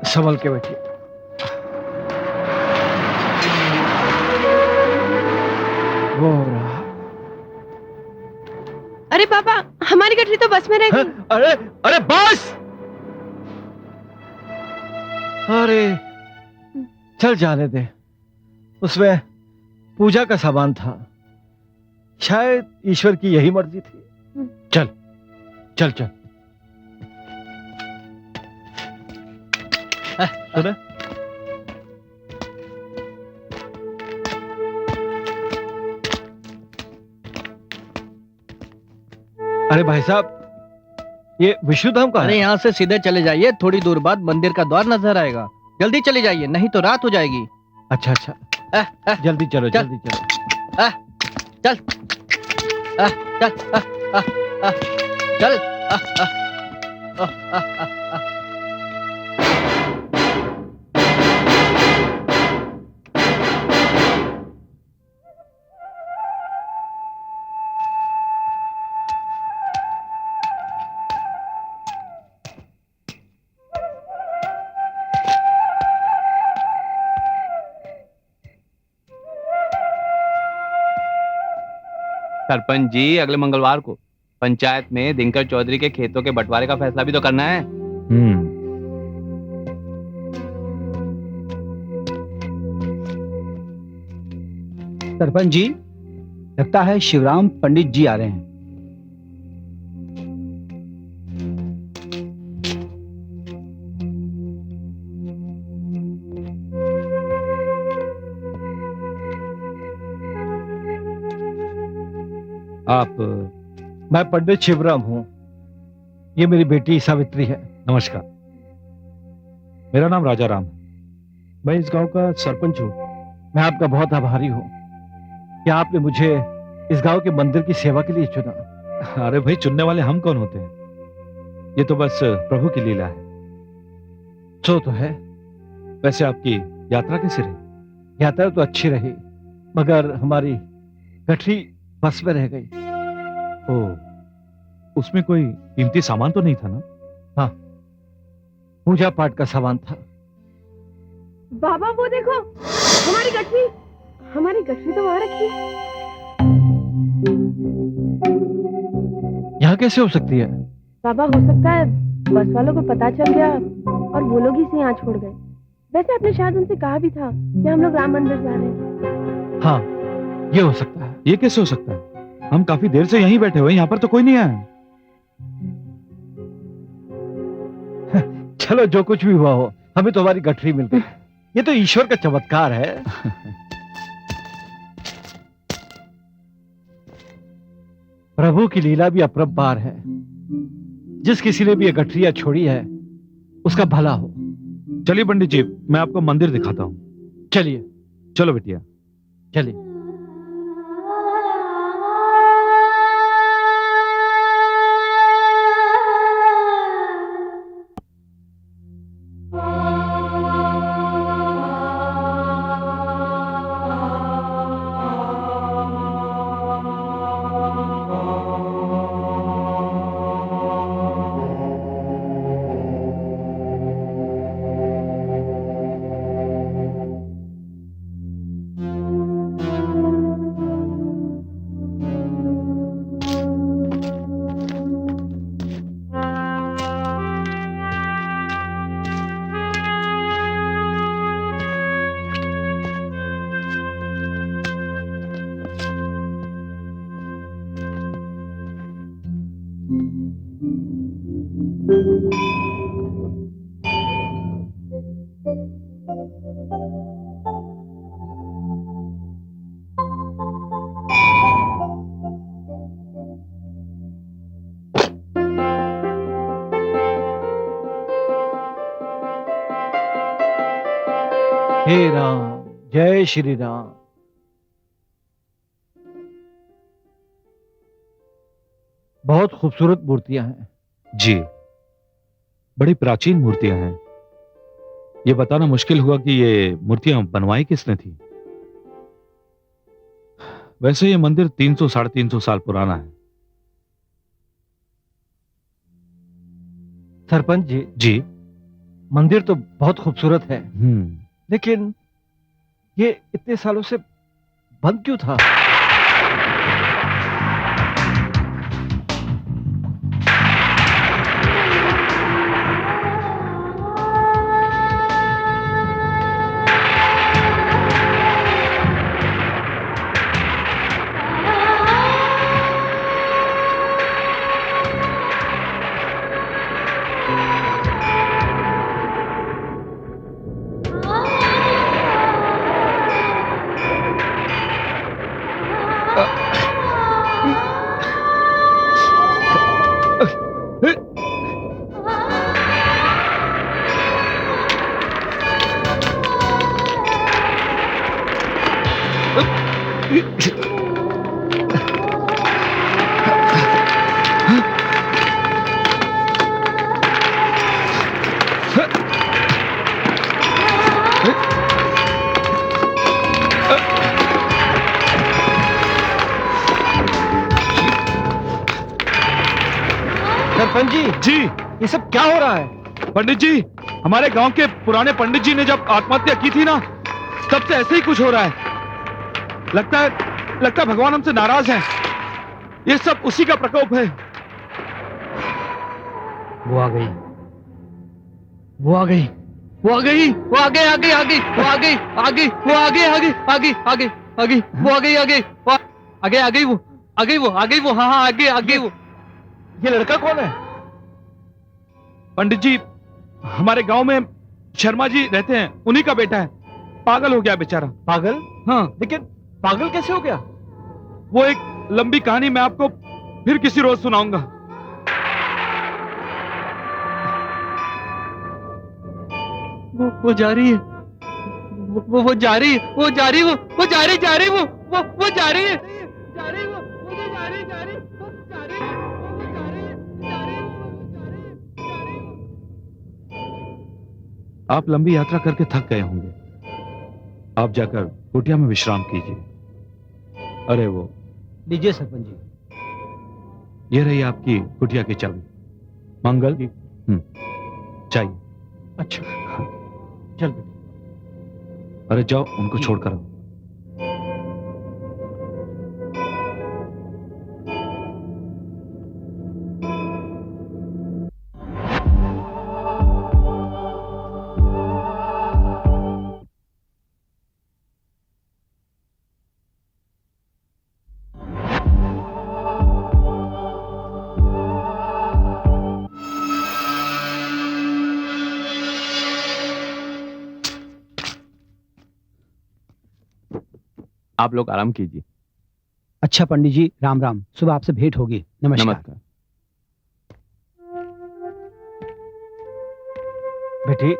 संभल के बैठिए। वो रहा। अरे पापा, हमारी गठरी तो बस में रह गई। अरे अरे बस। अरे चल जाने दे, उसमें पूजा का सामान था, शायद ईश्वर की यही मर्जी थी। चल चल चल। सुने, अरे भाई साहब, ये विष्णुधाम का अरे है? यहाँ से सीधे चले जाइए, थोड़ी दूर बाद मंदिर का द्वार नजर आएगा। जल्दी चले जाइए, नहीं तो रात हो जाएगी। अच्छा अच्छा, जल्दी चलो चल। जल्दी चलो। चल चल चल। सरपंच जी, अगले मंगलवार को पंचायत में दिनकर चौधरी के खेतों के बंटवारे का फैसला भी तो करना है। सरपंच जी, लगता है शिवराम पंडित जी आ रहे हैं। आप? मैं पंडित शिवराम हूँ, ये मेरी बेटी सावित्री है। नमस्कार, मेरा नाम राजा राम है। मैं इस गांव का सरपंच हूँ। मैं आपका बहुत आभारी हूँ कि आपने मुझे इस गांव के मंदिर की सेवा के लिए चुना। अरे भाई, चुनने वाले हम कौन होते हैं? ये तो बस प्रभु की लीला है। सो तो है। वैसे आपकी यात्रा कैसी रही? यात्रा तो अच्छी रही, मगर हमारी गठरी बस में रह गई। ओह, उसमें कोई कीमती सामान तो नहीं था ना? हाँ, पूजा पाठ का सामान था। बाबा वो देखो, हमारी गठरी तो वहां रखी है। यहाँ कैसे हो सकती है? बाबा, हो सकता है बस वालों को पता चल गया और वो लोग इसे यहाँ छोड़ गए। वैसे आपने शायद उनसे कहा भी था कि हम लोग राम मंदिर जा रहे हैं। हाँ, ये हो सकता है। ये कैसे हो सकता है? हम काफी देर से यहीं बैठे हुए, यहाँ पर तो कोई नहीं आया। चलो, जो कुछ भी हुआ हो, हमें तो हमारी गठरी मिल गई। ये तो ईश्वर का चमत्कार है। प्रभु की लीला भी अपरंपार है। जिस किसी ने भी ये गठरिया छोड़ी है, उसका भला हो। चलिए पंडित जी, मैं आपको मंदिर दिखाता हूँ। चलिए। चलो बिटिया, चलिए। हे राम, जय श्री राम। बहुत खूबसूरत मूर्तियां हैं। जी, बड़ी प्राचीन मूर्तियां हैं। ये बताना मुश्किल हुआ कि ये मूर्तियां बनवाई किसने थी। वैसे ये मंदिर 300 साढ़े 300 साल पुराना है। सरपंच जी, जी। मंदिर तो बहुत खूबसूरत है, हम्म। लेकिन ये इतने सालों से बंद क्यों था? सरपंच जी, जी ये सब क्या हो रहा है? पंडित जी, हमारे गांव के पुराने पंडित जी ने जब आत्महत्या की थी ना, तब से ऐसे ही कुछ हो रहा है। लगता है भगवान हमसे नाराज हैं। ये सब उसी का प्रकोप है। वो आ गई, वो आ गई, वो आ गई, वो आ गई, आ गई, आ गई, वो आ गई, आ गई, वो आ गई, आ गई, आ गई, आ गई, आ गई, वो आ गई, आ गई, वो आ गई, आ गई, वो आ गई, वो आ गई, वो हाँ हाँ आ गई, आ गई वो। ये लड़का कौन है? पंडित जी, हमारे गांव में शर्मा जी रहते हैं, उन्हीं का बेटा है। पागल हो गया बेचारा। पागल? हाँ, लेकिन पागल कैसे हो गया? वो एक लंबी कहानी मैं आपको फिर किसी रोज सुनाऊंगा। वो जा रही है, वो जा रही है, वो जा रही है, वो जा रही, जा रही, वो जा रही है, जा रही, वो तो जा रही, जा रही, वो जा रही है, वो जा रही है, जा रही, वो जा रही है, जा रही। आप लंबी यात्रा करके थक गए होंगे। आप जाकर कुटिया में विश्राम कीजिए। अरे वो लीजिए सरपंच जी। ये रही आपकी कुटिया की चाबी। मंगल। चाहिए। अच्छा, चल बेटा। अरे जाओ, उनको छोड़कर आओ। आप लोग आराम कीजिए। अच्छा पंडित जी, राम राम। सुबह आपसे भेंट होगी। नमस्कार। नमस्कार। बेटी,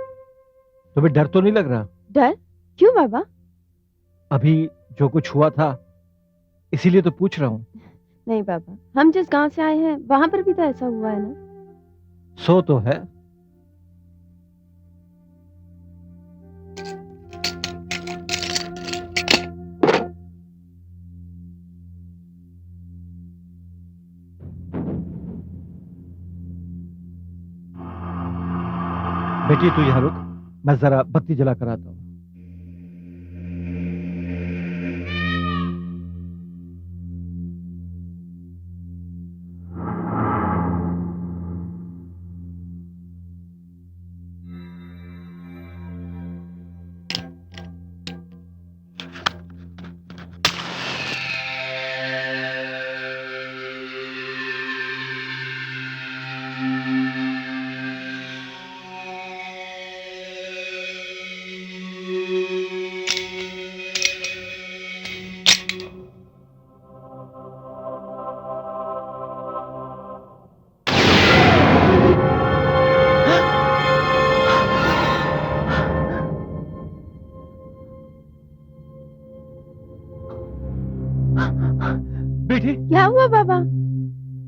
तुम्हें डर तो नहीं लग रहा? डर? क्यों बाबा? अभी जो कुछ हुआ था, इसीलिए तो पूछ रहा हूँ। नहीं बाबा, हम जिस गांव से आए हैं वहां पर भी तो ऐसा हुआ है ना। सो तो है। बेटी तू यहाँ रुक, मैं जरा बत्ती जला कर आता हूँ।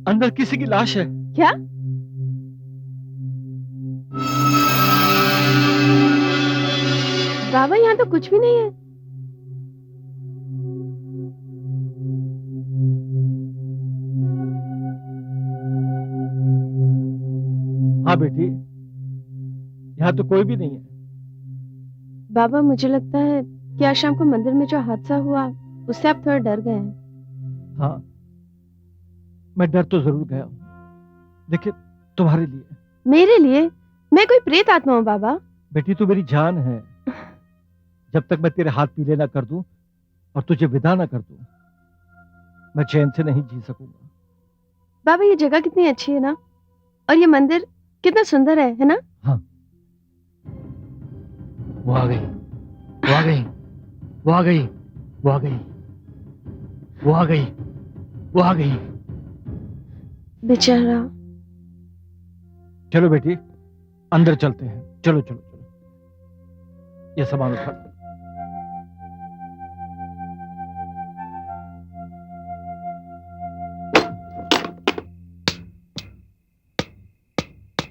अंदर किसी की लाश है। क्या? बाबा यहाँ तो कुछ भी नहीं है। हाँ बेटी, यहाँ तो कोई भी नहीं है। बाबा मुझे लगता है कि आज शाम को मंदिर में जो हादसा हुआ उससे आप थोड़ा डर गए हैं। हाँ, मैं डर तो जरूर गया हूँ, लेकिन तुम्हारे लिए। मेरे लिए? मैं कोई प्रेत आत्मा हूँ बाबा? बेटी तू मेरी जान है। जब तक मैं तेरे हाथ पीले ना कर दूं और तुझे विदा ना कर दूं, मैं चैन से नहीं जी सकूंगा। बाबा ये जगह कितनी अच्छी है ना, और ये मंदिर कितना सुंदर है ना? हाँ। वो आ गई, वो आ गई, वो आ गई, वो आ गई, वो आ गई, वो आ गई। बेचारा। चलो बेटी, अंदर चलते हैं। चलो चलो चलो, ये सामान उठा लो।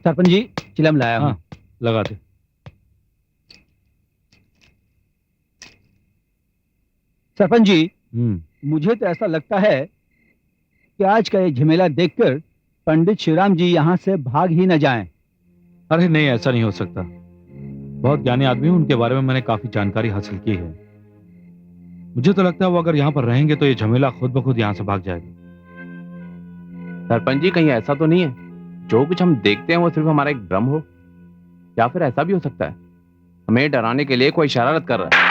सरपंच जी, चिलम लाया हूं। हाँ, लगा दे। सरपंच जी, मुझे तो ऐसा लगता है कि आज का ये झमेला देखकर पंडित शिवराम जी यहाँ से भाग ही न जाएं। अरे नहीं, ऐसा नहीं हो सकता। बहुत ज्ञानी आदमी हूं, उनके बारे में मैंने काफी जानकारी हासिल की है। मुझे तो लगता है वो अगर यहाँ पर रहेंगे तो ये झमेला खुद ब खुद यहाँ से भाग जाएगा। सरपंच जी, कहीं ऐसा तो नहीं है जो कुछ हम देखते हैं वो सिर्फ हमारा एक भ्रम हो? या फिर ऐसा भी हो सकता है हमें डराने के लिए कोई शरारत कर रहा है?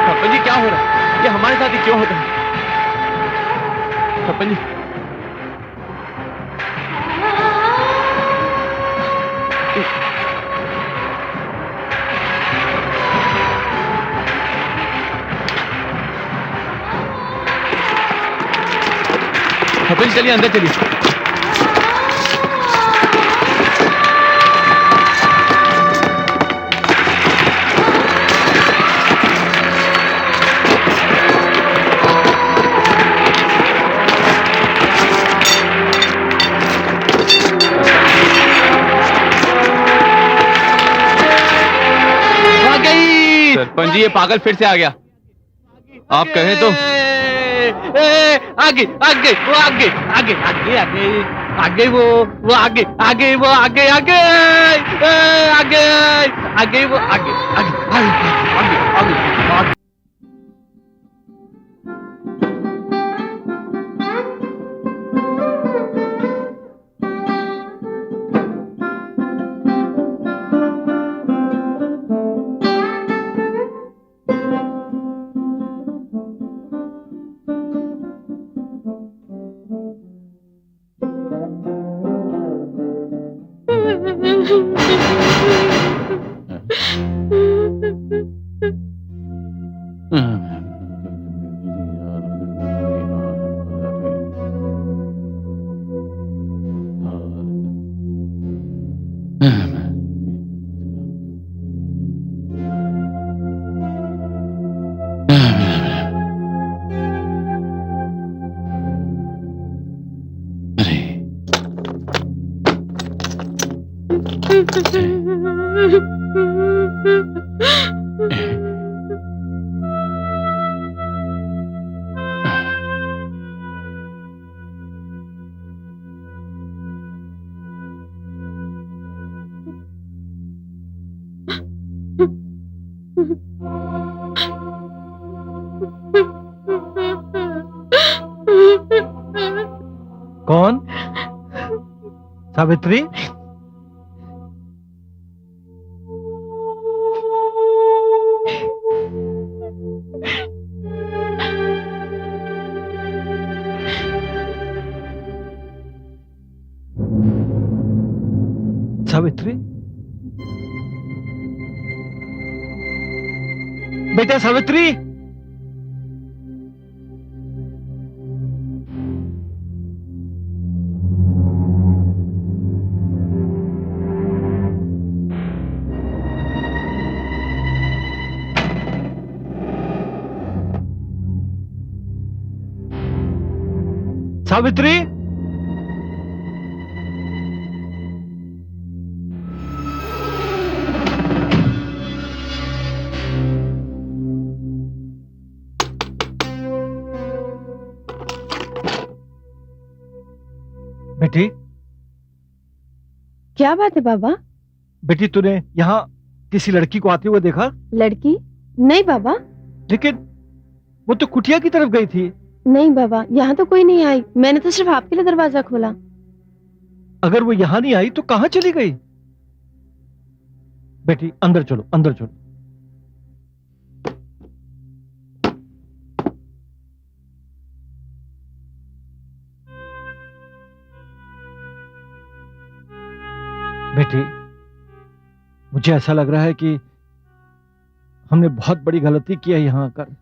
सरपंच जी, क्या हो रहा है? ये हमारे साथ ही क्यों होता है? सरपंच जी, सरपंच जी, चलिए अंदर चलिए। सरपंच जी, ये पागल फिर से आ गया। आप कहें तो आगे आगे वो आगे आगे आगे आगे आगे वो आगे आगे वो आगे आगे आगे आगे वो आगे आगे आगे आगे आगे। कौन? सावित्री? बेटा सावित्री, सावित्री, बेटी, क्या बात है बाबा? बेटी तूने यहाँ किसी लड़की को आते हुए देखा? लड़की? नहीं बाबा, लेकिन वो तो कुटिया की तरफ गई थी। नहीं बाबा, यहाँ तो कोई नहीं आई। मैंने तो सिर्फ आपके लिए दरवाजा खोला। अगर वो यहाँ नहीं आई तो कहाँ चली गई? बेटी अंदर चलो, अंदर चलो। बेटी, मुझे ऐसा लग रहा है कि हमने बहुत बड़ी गलती की है यहाँ आकर।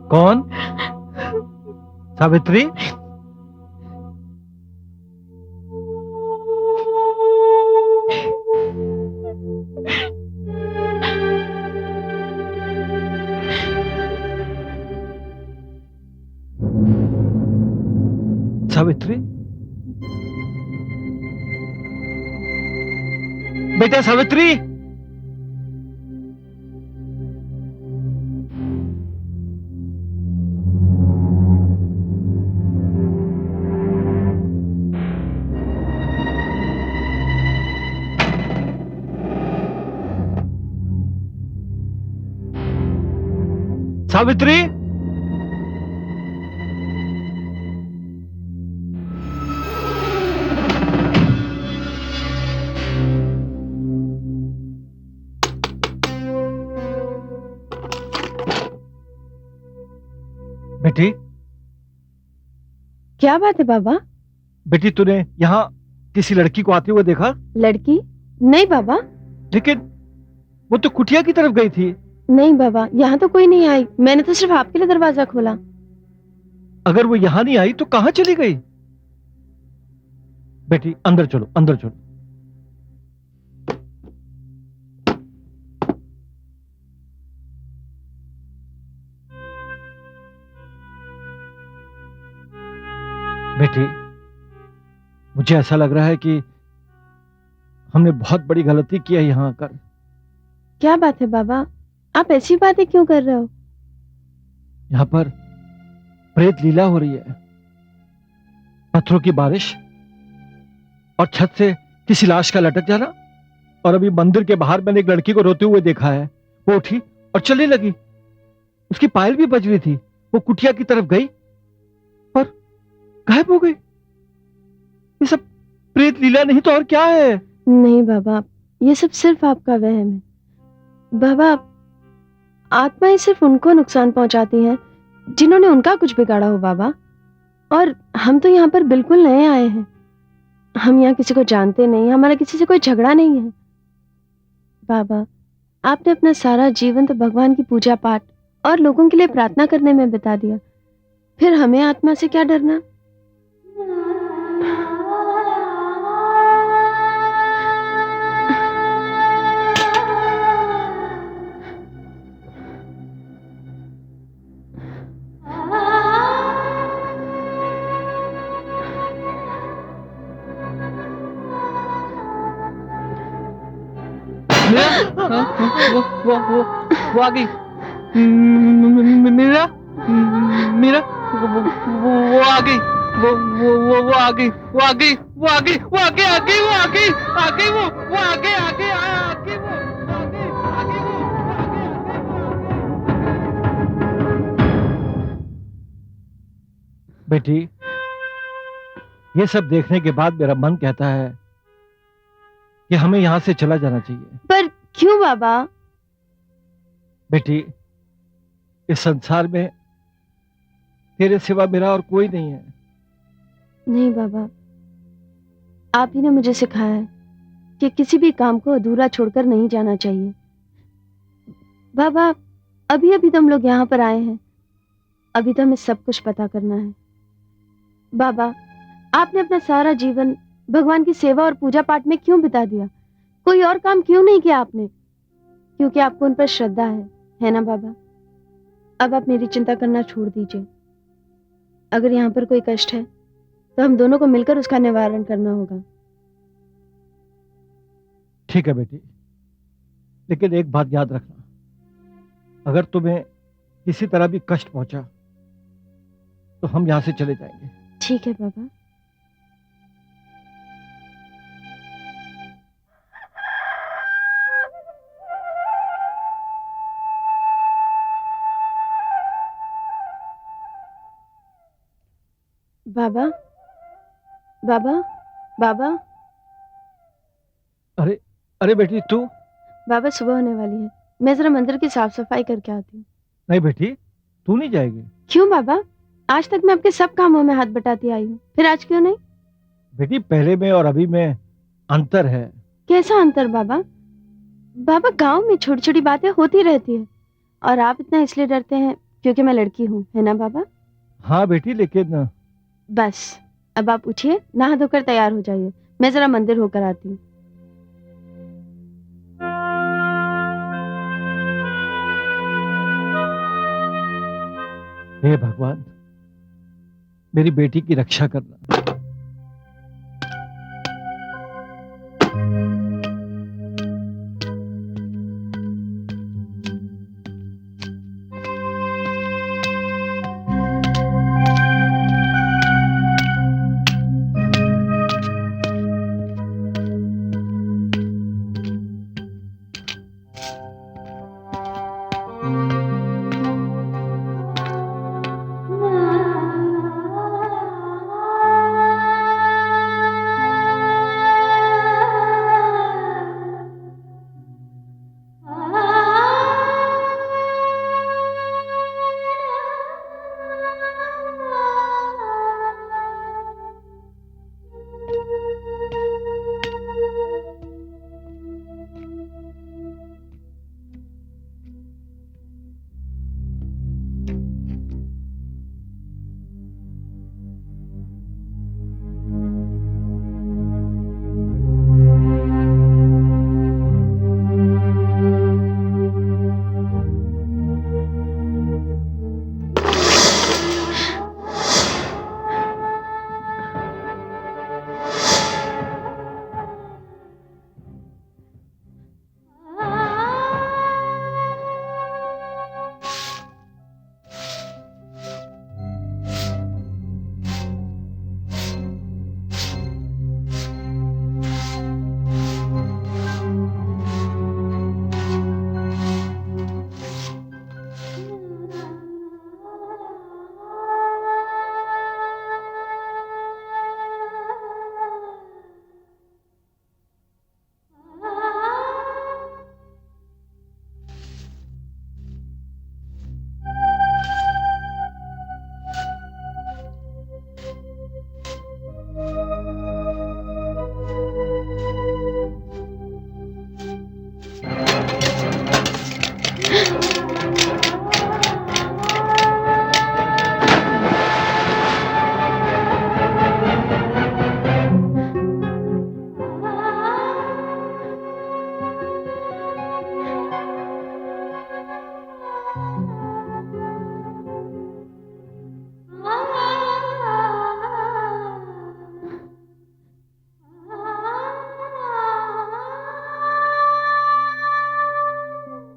कौन? सावित्री? सावित्री? बेटा सावित्री? सावित्री? बेटी, क्या बात है बाबा? बेटी तूने यहाँ किसी लड़की को आते हुए देखा? लड़की? नहीं बाबा, लेकिन वो तो कुटिया की तरफ गई थी। नहीं बाबा, यहाँ तो कोई नहीं आई। मैंने तो सिर्फ आपके लिए दरवाजा खोला। अगर वो यहाँ नहीं आई तो कहाँ चली गई? बेटी अंदर चलो, अंदर चलो। बेटी, मुझे ऐसा लग रहा है कि हमने बहुत बड़ी गलती की है यहाँ आकर। क्या बात है बाबा? आप ऐसी बातें क्यों कर रहे हो? यहाँ पर प्रेत लीला हो रही है। पत्थरों की बारिश और छत से किसी लाश का लटक जाना। और अभी मंदिर के बाहर मैंने एक लड़की को रोते हुए देखा है। वो उठी और चलने लगी। उसकी पायल भी बज रही थी। वो कुटिया की तरफ गई और गायब हो गई। ये सब प्रेत लीला नहीं तो और क्या है? नहीं बाबा, ये सब सिर्फ आपका वहम है। बाबा, आत्माएं सिर्फ उनको नुकसान पहुंचाती हैं जिन्होंने उनका कुछ बिगाड़ा हो बाबा। और हम तो यहाँ पर बिल्कुल नए आए हैं। हम यहाँ किसी को जानते नहीं, हमारा किसी से कोई झगड़ा नहीं है। बाबा, आपने अपना सारा जीवन तो भगवान की पूजा पाठ और लोगों के लिए प्रार्थना करने में बिता दिया, फिर हमें आत्मा से क्या डरना? मीरा, वो आ गई। मीरा, मीरा, वो आ गई। वो आ गई। वो आ गई। वो आ गई। वो आ गई। आ गई। वो आ गई। आ गई। वो आ गई। आ गई। आ गई। वो आ गई। आ गई। बेटी, ये सब देखने के बाद मेरा मन कहता है कि हमें यहां से चला जाना चाहिए। पर क्यों बाबा? बेटी, इस संसार में तेरे सिवा मेरा और कोई नहीं है। नहीं बाबा, आप ही ने मुझे सिखाया है कि किसी भी काम को अधूरा छोड़कर नहीं जाना चाहिए। बाबा, अभी अभी तो हम लोग यहाँ पर आए हैं, अभी तो हमें सब कुछ पता करना है। बाबा, आपने अपना सारा जीवन भगवान की सेवा और पूजा पाठ में क्यों बिता दिया? कोई और काम क्यों नहीं किया आपने? क्योंकि आपको उन पर श्रद्धा है ना बाबा? अब आप मेरी चिंता करना छोड़ दीजिए। अगर यहाँ पर कोई कष्ट है तो हम दोनों को मिलकर उसका निवारण करना होगा। ठीक है बेटी, लेकिन एक बात याद रखना, अगर तुम्हें किसी तरह भी कष्ट पहुंचा तो हम यहां से चले जाएंगे। ठीक है बाबा। बाबा, बाबा, बाबा, अरे अरे बेटी, तू? बाबा सुबह होने वाली है, मैं जरा मंदिर की साफ सफाई करके आती हूँ। नहीं बेटी, तू नहीं जाएगी? क्यों बाबा? आज तक मैं आपके सब कामों में हाथ बटाती आई हूँ, फिर आज क्यों नहीं? बेटी, पहले में और अभी में अंतर है। कैसा अंतर बाबा? बाबा, गांव में छोटी छोटी बातें होती रहती है और आप इतना इसलिए डरते हैं क्योंकि मैं लड़की हूँ, है ना बाबा? हाँ बेटी, लेकिन बस अब आप उठिए, नहा धोकर तैयार हो जाइए, मैं जरा मंदिर होकर आती हूँ। हे भगवान, मेरी बेटी की रक्षा करना।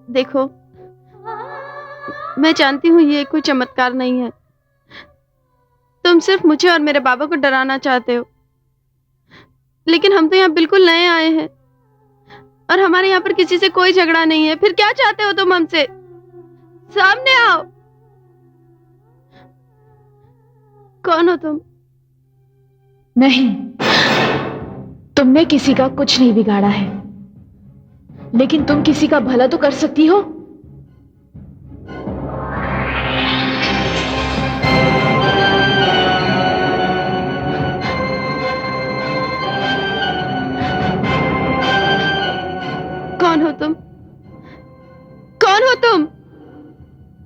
देखो, मैं जानती हूँ ये कोई चमत्कार नहीं है। तुम सिर्फ मुझे और मेरे बाबा को डराना चाहते हो, लेकिन हम तो यहाँ बिल्कुल नए आए हैं और हमारे यहाँ पर किसी से कोई झगड़ा नहीं है। फिर क्या चाहते हो तुम हमसे? सामने आओ। कौन हो तुम? नहीं, तुमने किसी का कुछ नहीं बिगाड़ा है, लेकिन तुम किसी का भला तो कर सकती हो। कौन हो तुम? कौन हो तुम?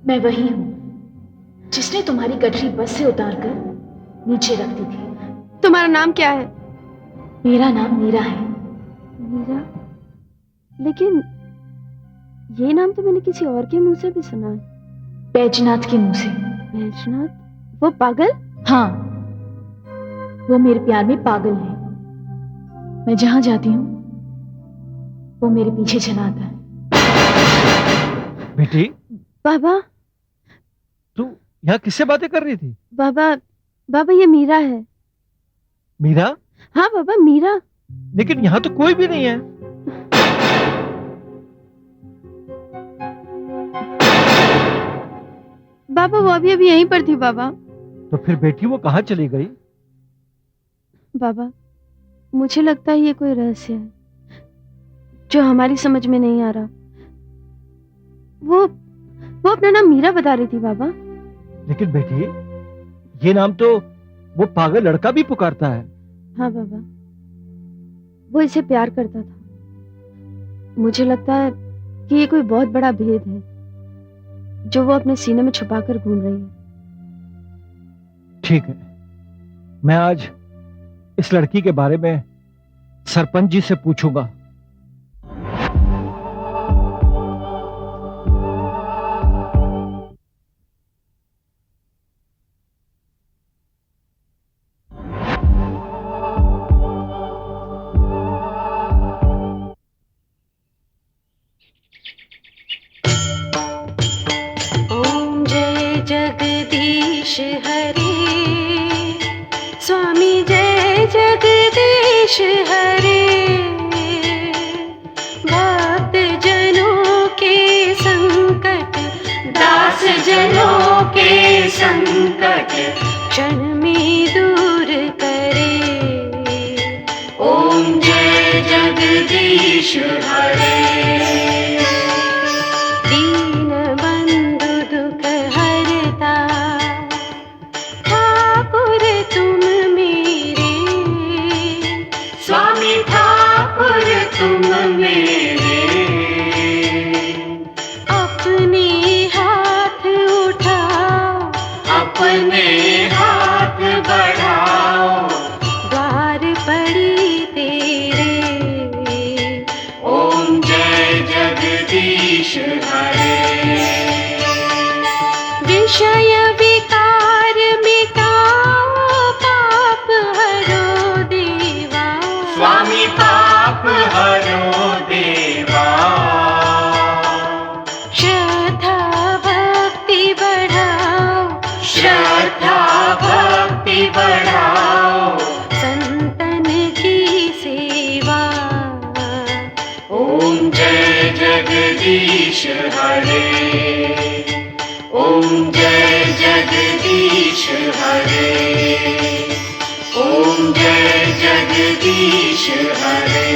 मैं वही हूं जिसने तुम्हारी गठरी बस से उतारकर नीचे रख दी थी। तुम्हारा नाम क्या है? मेरा नाम मीरा है। मीरा? लेकिन ये नाम तो मैंने किसी और के मुंह से भी सुना है। बैजनाथ के मुंह से। बैजनाथ? वो पागल? हाँ, वो मेरे प्यार में पागल है। मैं जहां जाती हूँ वो मेरे पीछे चला आता है। बेटी, बाबा, तू यहाँ किससे बातें कर रही थी? बाबा, बाबा ये मीरा है। मीरा? हाँ बाबा, मीरा। लेकिन यहाँ तो कोई भी नहीं है। बाबा वो अभी अभी यहीं पर थी बाबा। तो फिर बेटी वो कहाँ चली गई? बाबा, मुझे लगता है ये कोई रहस्य है जो हमारी समझ में नहीं आ रहा। वो अपना नाम मीरा बता रही थी बाबा। लेकिन बेटी, ये नाम तो वो पागल लड़का भी पुकारता है। हाँ बाबा, वो इसे प्यार करता था। मुझे लगता है कि ये कोई बहुत बड़ा भेद है जो वो अपने सीने में छुपाकर घूम रही है। ठीक है, मैं आज इस लड़की के बारे में सरपंच जी से पूछूंगा। ओम जय जगदीश हरे, स्वामी जय जगदीश हरे। भक्त जनों के संकट, दास जनों के संकट क्षण में दूर करे। ओम जय जगदीश हरे। दीन बंधु दुख हरता, ठाकुर तुम मेरे। स्वामी ठाकुर तुम मेरे। अपने हाथ उठाओ, अपने हाथ बढ़ाओ, द्वार पड़ी तेरे। ओम जय जगदीश हरे। विषय विकार मिटाओ, पाप हरो देवा। स्वामी पाप हरो देवा। श्रद्धा भक्ति बढ़ाओ, श्रद्धा भक्ति बढ़ाओ, संतन की सेवा। ओम जय जगदीश हरे। ओम जय जगदीश हरे। ओम जय जगदीश हरे।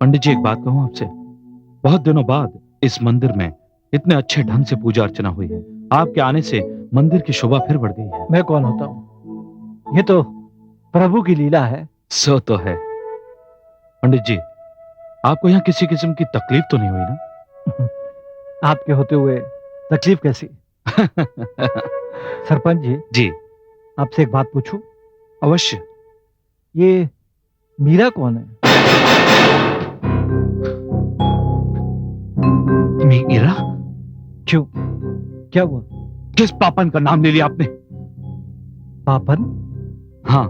पंडित जी, एक बात कहूं आपसे। बहुत दिनों बाद इस मंदिर में इतने अच्छे ढंग से पूजा अर्चना हुई है। आपके आने से मंदिर की शोभा फिर बढ़ गई है। मैं कौन होता हूँ? ये तो प्रभु की लीला है। सो तो है। पंडित जी, आपको यहाँ किसी किस्म की तकलीफ तो नहीं हुई ना? आपके होते हुए तकलीफ कैसी? सरपंच जी, जी आपसे एक बात पूछूं? अवश्य। ये मीरा कौन है? मीरा? क्यों, क्या हुआ? किस पापन का नाम ले लिया आपने? पापन? हाँ,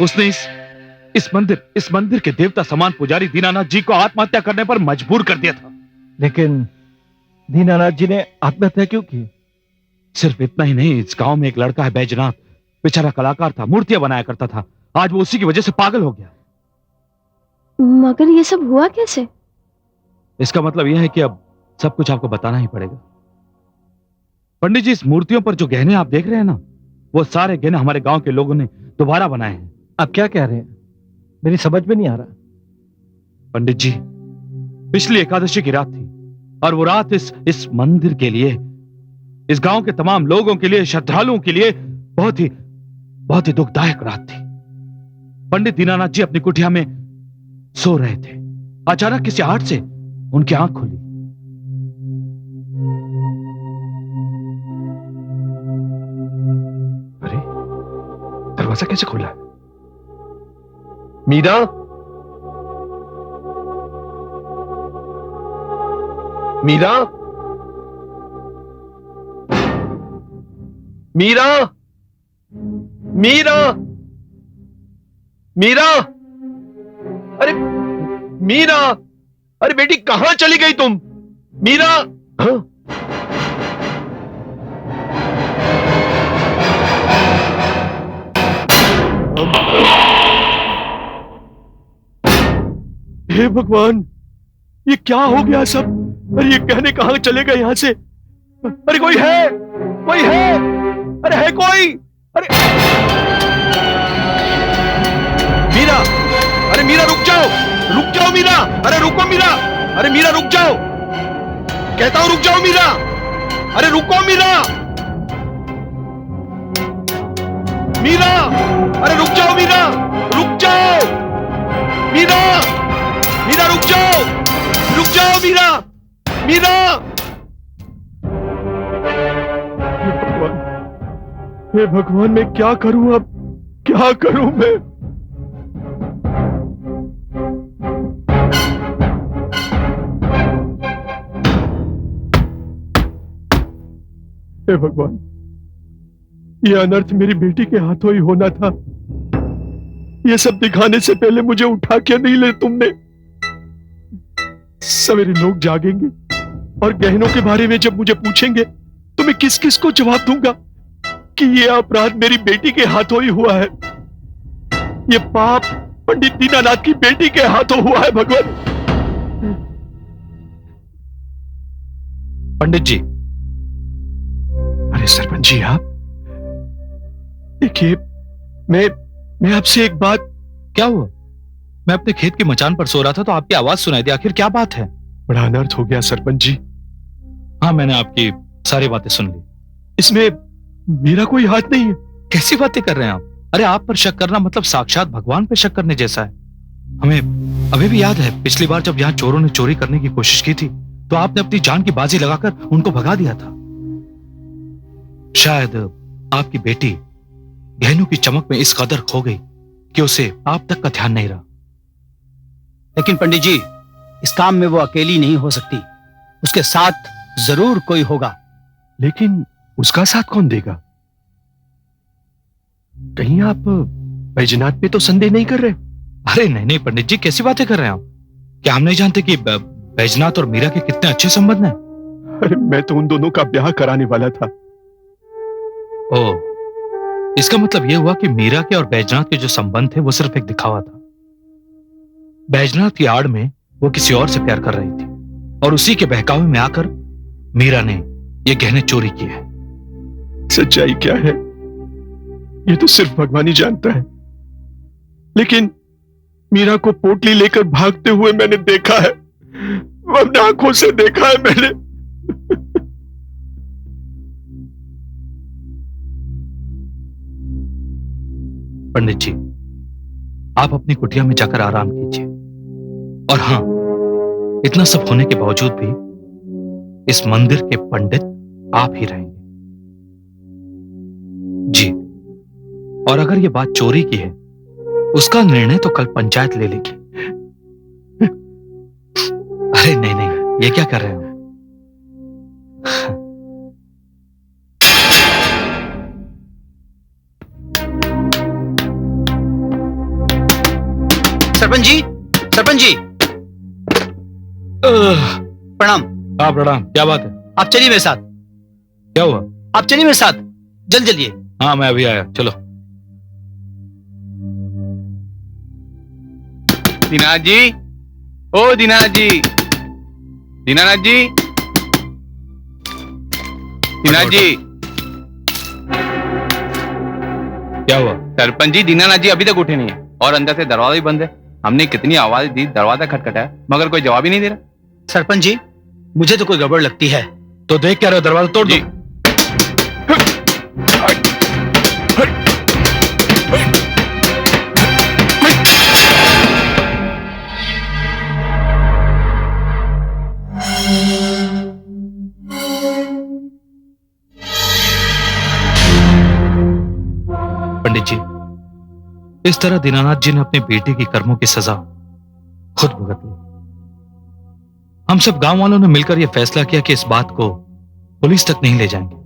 उसने इस मंदिर के देवता समान पुजारी दीनानाथ जी को आत्महत्या करने पर मजबूर कर दिया था। लेकिन दीनानाथ जी ने आत्महत्या क्यों की? सिर्फ इतना ही नहीं, इस गांव में एक लड़का है बैजनाथ, बेचारा कलाकार था, मूर्तियां बनाया करता था। आज वो उसी की वजह से पागल हो गया। मगर ये सब हुआ कैसे? इसका मतलब यह है कि अब सब कुछ आपको बताना ही पड़ेगा। पंडित जी, इस मूर्तियों पर जो गहने आप देख रहे हैं ना, वो सारे गहने हमारे गांव के लोगों ने दोबारा बनाए हैं। आप क्या कह रहे हैं? मेरी समझ में नहीं आ रहा। पंडित जी, पिछली एकादशी की रात थी और वो रात इस मंदिर के लिए, इस गांव के तमाम लोगों के लिए, श्रद्धालुओं के लिए बहुत ही दुखदायक रात थी। पंडित दीनानाथ जी अपनी कुटिया में सो रहे थे। अचानक किसी आहट से उनकी आंख खुली। अरे, दरवाजा कैसे खोला? मीरा? मीरा? मीरा? मीरा? मीरा? अरे मीरा! अरे बेटी, कहां चली गई तुम? मीरा? हाँ? हे भगवान, ये क्या हो गया सब? अरे ये कहने कहां चले गए यहां से? अरे कोई है? कोई है? अरे है कोई? अरे मीरा! अरे मीरा, रुक जाओ! रुक जाओ मीरा! अरे रुको मीरा! अरे मीरा, रुक जाओ! कहता हूं रुक जाओ मीरा! अरे रुको मीरा! मीरा! अरे रुक जाओ मीरा! रुक जाओ! मीरा! मीरा, रुक जाओ! रुक जाओ मीरा! मीरा! हे भगवान, मैं क्या करूं अब? क्या करूं मैं? हे भगवान, यह अनर्थ मेरी बेटी के हाथों ही होना था। यह सब दिखाने से पहले मुझे उठा क्यों नहीं ले तुमने? सवेरे लोग जागेंगे और गहनों के बारे में जब मुझे पूछेंगे तो मैं किस किस को जवाब दूंगा कि यह अपराध मेरी बेटी के हाथों ही हुआ है। यह पाप पंडित दीनानाथ की बेटी के हाथों हुआ है। भगवान! पंडित जी। अरे सरपंच जी, आप देखिए, मैं आपसे एक बात। क्या हुआ? मैं अपने खेत की मचान पर सो रहा था तो आपकी आवाज सुनाई दी। आखिर क्या बात है? बड़ा अनर्थ हो गया सरपंच जी। हाँ, मैंने आपकी सारी बातें सुन ली। इसमें मेरा कोई हाथ नहीं है। कैसी बातें कर रहे हैं आप? अरे, आप पर शक करना मतलब साक्षात भगवान पर शक करने जैसा है। हमें अभी भी याद है, पिछली बार जब यहाँ चोरों ने चोरी करने की कोशिश की थी तो आपने अपनी जान की बाजी लगाकर उनको भगा दिया था। शायद आपकी बेटी गहनों की चमक में इस कदर खो गई कि उसे आप तक का ध्यान नहीं रहा। लेकिन पंडित जी, इस काम में वो अकेली नहीं हो सकती, उसके साथ जरूर कोई होगा। लेकिन उसका साथ कौन देगा? कहीं आप बैजनाथ पे तो संदेह नहीं कर रहे? अरे नहीं नहीं पंडित जी, कैसी बातें कर रहे हैं आप? क्या हम नहीं जानते कि बैजनाथ और मीरा के कितने अच्छे संबंध हैं? अरे मैं तो उन दोनों का ब्याह कराने वाला था। ओह, इसका मतलब यह हुआ कि मीरा के और बैजनाथ के जो संबंध थे वो सिर्फ एक दिखावा था। बैजनाथ की आड़ में वो किसी और से प्यार कर रही थी और उसी के बहकावे में आकर मीरा ने ये गहने चोरी किए हैं। सच्चाई क्या है ये तो सिर्फ भगवान ही जानता है। लेकिन मीरा को पोटली लेकर भागते हुए मैंने देखा है, अपनी आंखों से देखा है मैंने। पंडित जी, आप अपनी कुटिया में जाकर आराम कीजिए। और हां, इतना सब होने के बावजूद भी इस मंदिर के पंडित आप ही रहेंगे। जी, और अगर ये बात चोरी की है, उसका निर्णय तो कल पंचायत ले लेगी। अरे नहीं नहीं, ये क्या कर रहे हो? सरपंच जी, सरपंच जी, प्रणाम। हाँ प्रणाम, क्या बात है? आप चलिए मेरे साथ। क्या हुआ? आप चलिए मेरे साथ, जल्द चलिए। हाँ मैं अभी आया, चलो। दीनानाथ जी, ओ दीनानाथ जी, दीनानाथ जी, दीनानाथ जी। क्या हुआ? सरपंच जी, दीनानाथ जी अभी तक उठे नहीं है और अंदर से दरवाजा भी बंद है। हमने कितनी आवाज दी, दरवाजा खटखटाया, मगर कोई जवाब ही नहीं दे रहा। सरपंच जी, मुझे तो कोई गड़बड़ लगती है। तो देख क्या रहे हो, दरवाजा तोड़ दो। पंडित जी, इस तरह दीनानाथ जी ने अपनी बेटे की कर्मों की सजा खुद भुगत ली। हम सब गांव वालों ने मिलकर यह फैसला किया कि इस बात को पुलिस तक नहीं ले जाएंगे।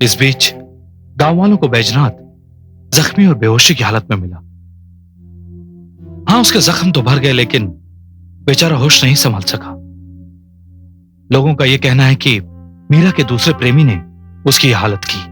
इस बीच गांव वालों को बैजनाथ जख्मी और बेहोशी की हालत में मिला। हां, उसके जख्म तो भर गए, लेकिन बेचारा होश नहीं संभाल सका। लोगों का यह कहना है कि मीरा के दूसरे प्रेमी ने उसकी हालत की।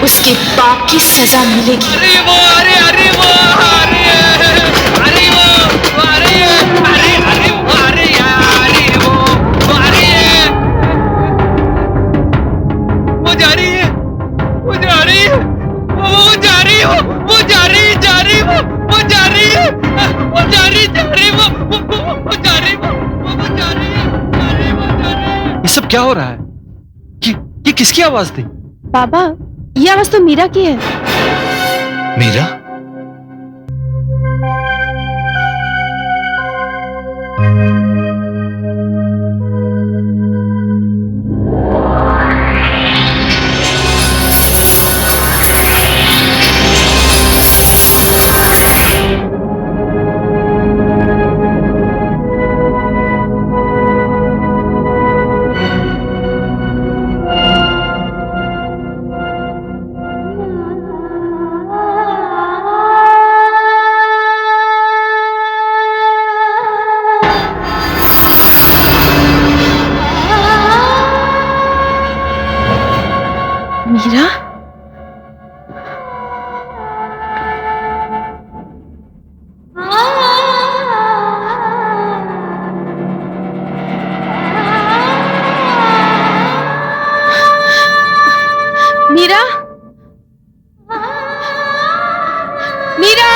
उसके पाप की सजा मिलेगी। अरे वो, अरे अरे वो, अरे अरे वो, अरे अरे अरे वो, अरे अरे वो, अरे वो जा रही है, वो जा रही है, वो जा रही है, वो जा रही, जा रही, वो जा रही है, वो जा रही, जा रही, वो जा रही, वो जा रही है, जा रही, वो जा रही है। ये सब क्या हो रहा है? ये किसकी आवाज थी? बाबा, ये आवाज तो मीरा की है। मीरा? मीरा? मीरा? मीरा?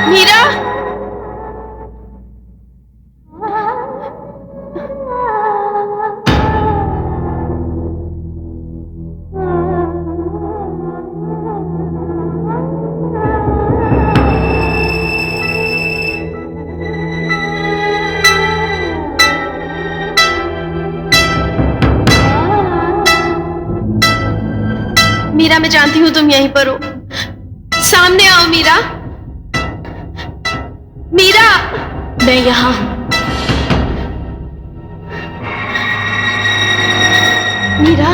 मीरा? मीरा, मैं जानती हूँ तुम यहीं पर हो। सामने आओ मीरा। मीरा! मैं यहाँ हूँ। मीरा?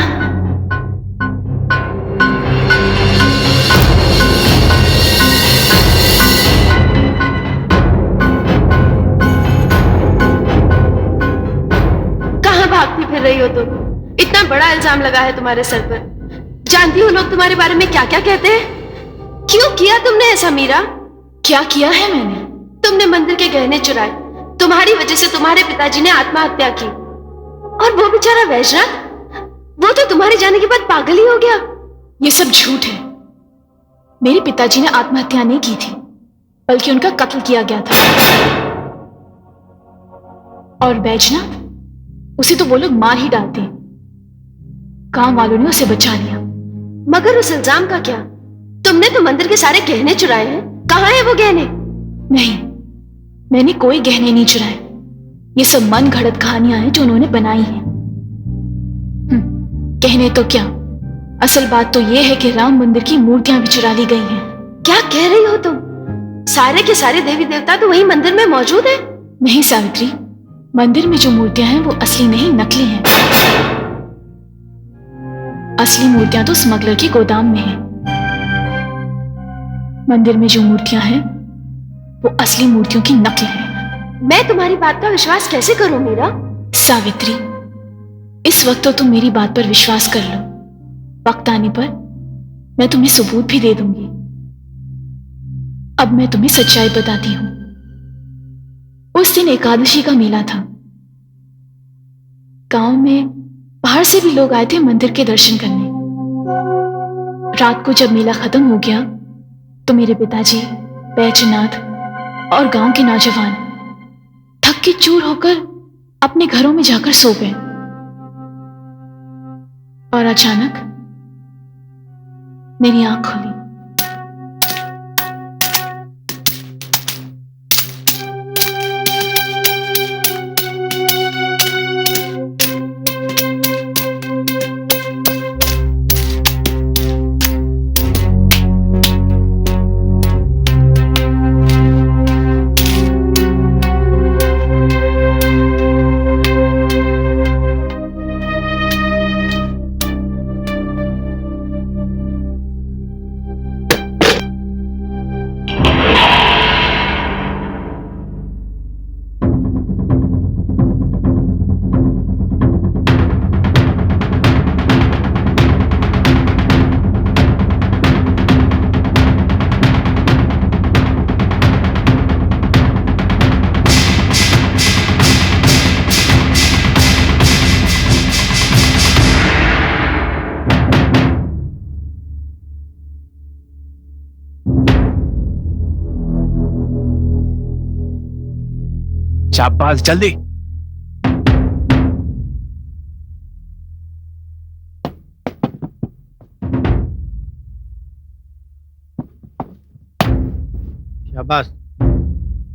कहाँ भागती फिर रही हो तुम? इतना बड़ा इल्जाम लगा है तुम्हारे सर पर। जानती हूँ लोग तुम्हारे बारे में क्या क्या कहते हैं। क्यों किया तुमने ऐसा मीरा? क्या किया है मैंने? तुमने मंदिर के गहने चुराए। तुम्हारी वजह से तुम्हारे पिताजी ने आत्महत्या की। और वो बेचारा वैजनाथ, वो तो तुम्हारे जाने के बाद पागल ही हो गया। ये सब झूठ है। मेरे पिताजी ने आत्महत्या नहीं की थी, बल्कि उनका कत्ल किया गया था। और बैजनाथ, उसे तो वो लोग मार ही डालते। गांव वालों ने उसे बचा लिया। मगर उस इल्जाम का क्या? तुमने तो मंदिर के सारे गहने चुराए हैं। कहाँ है वो गहने? नहीं, मैंने कोई गहने नहीं चुराए। ये सब मन घड़त कहानियां हैं जो उन्होंने बनाई हैं। गहने तो क्या, असल बात तो यह है कि राम मंदिर की मूर्तियां भी चुरा ली गई हैं। क्या कह रही हो तुम? सारे के सारे देवी देवता तो वही मंदिर में मौजूद है। नहीं सावित्री, मंदिर में जो मूर्तियां हैं वो असली नहीं, नकली हैं। असली मूर्तियां तो स्मगलर के गोदाम में हैं। मंदिर में जो मूर्तियां हैं वो असली मूर्तियों की नकल है। मैं तुम्हारी बात का विश्वास कैसे करूं मीरा? सावित्री, इस वक्त तो तुम मेरी बात पर विश्वास कर लो। वक्त आने पर मैं तुम्हें सबूत भी दे दूंगी। अब मैं तुम्हें सच्चाई बताती हूं। उस दिन एकादशी का मेला था। गांव में बाहर से भी लोग आए थे मंदिर के दर्शन करने। रात को जब मेला खत्म हो गया तो मेरे पिताजी, बैजनाथ और गांव के नौजवान थक के चूर होकर अपने घरों में जाकर सो गए। और अचानक मेरी आंख खुली। शाबाश, जल्दी। शाबाश,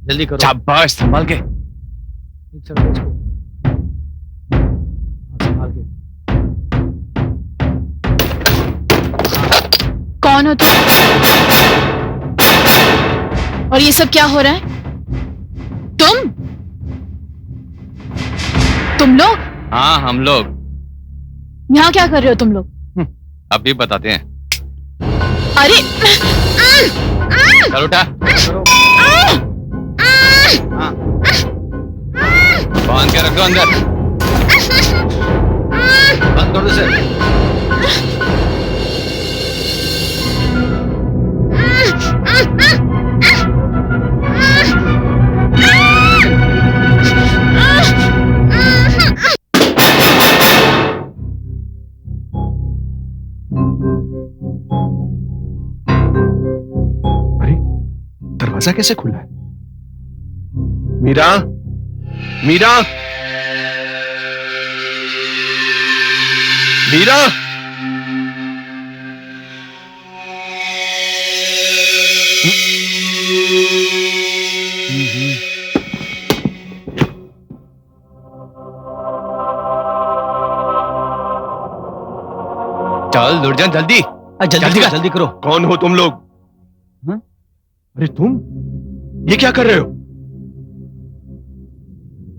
जल्दी करो। शाबाश, संभाल के। ठीक से रखो इसको। संभाल के। कौन हो तुम? और ये सब क्या हो रहा है? तुम लोग? हाँ, हम लोग। यहाँ क्या कर रहे हो तुम लोग? अभी बताते हैं। अरे चल उठा। हाँ। बांध के रख दो अंदर। बंद कर दो इसे। दरवाजा कैसे खुला है? मीरा, मीरा, मीरा। चल दुर्जन, जल्दी। जल्दी जल्दी करो। कौन हो तुम लोग? हाँ? अरे तुम ये क्या कर रहे हो?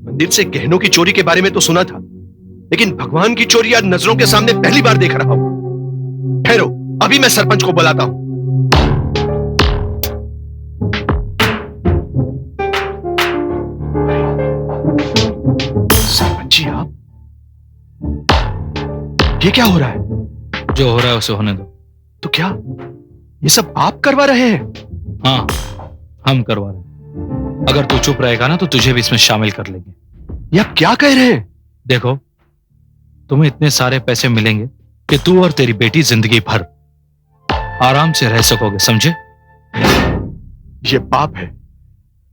मंदिर से गहनों की चोरी के बारे में तो सुना था, लेकिन भगवान की चोरी आज नजरों के सामने पहली बार देख रहा हूं। ठहरो, अभी मैं सरपंच को बुलाता हूं। सरपंच जी, आप ये क्या हो रहा है? जो हो रहा है उसे होने दो। तो क्या ये सब आप करवा रहे हैं? हाँ, हम करवा रहे हैं। अगर तू चुप रहेगा ना तो तुझे भी इसमें शामिल कर लेंगे। ये आप क्या कह रहे हैं? देखो, तुम्हें इतने सारे पैसे मिलेंगे कि तू और तेरी बेटी जिंदगी भर आराम से रह सकोगे, समझे? ये पाप है,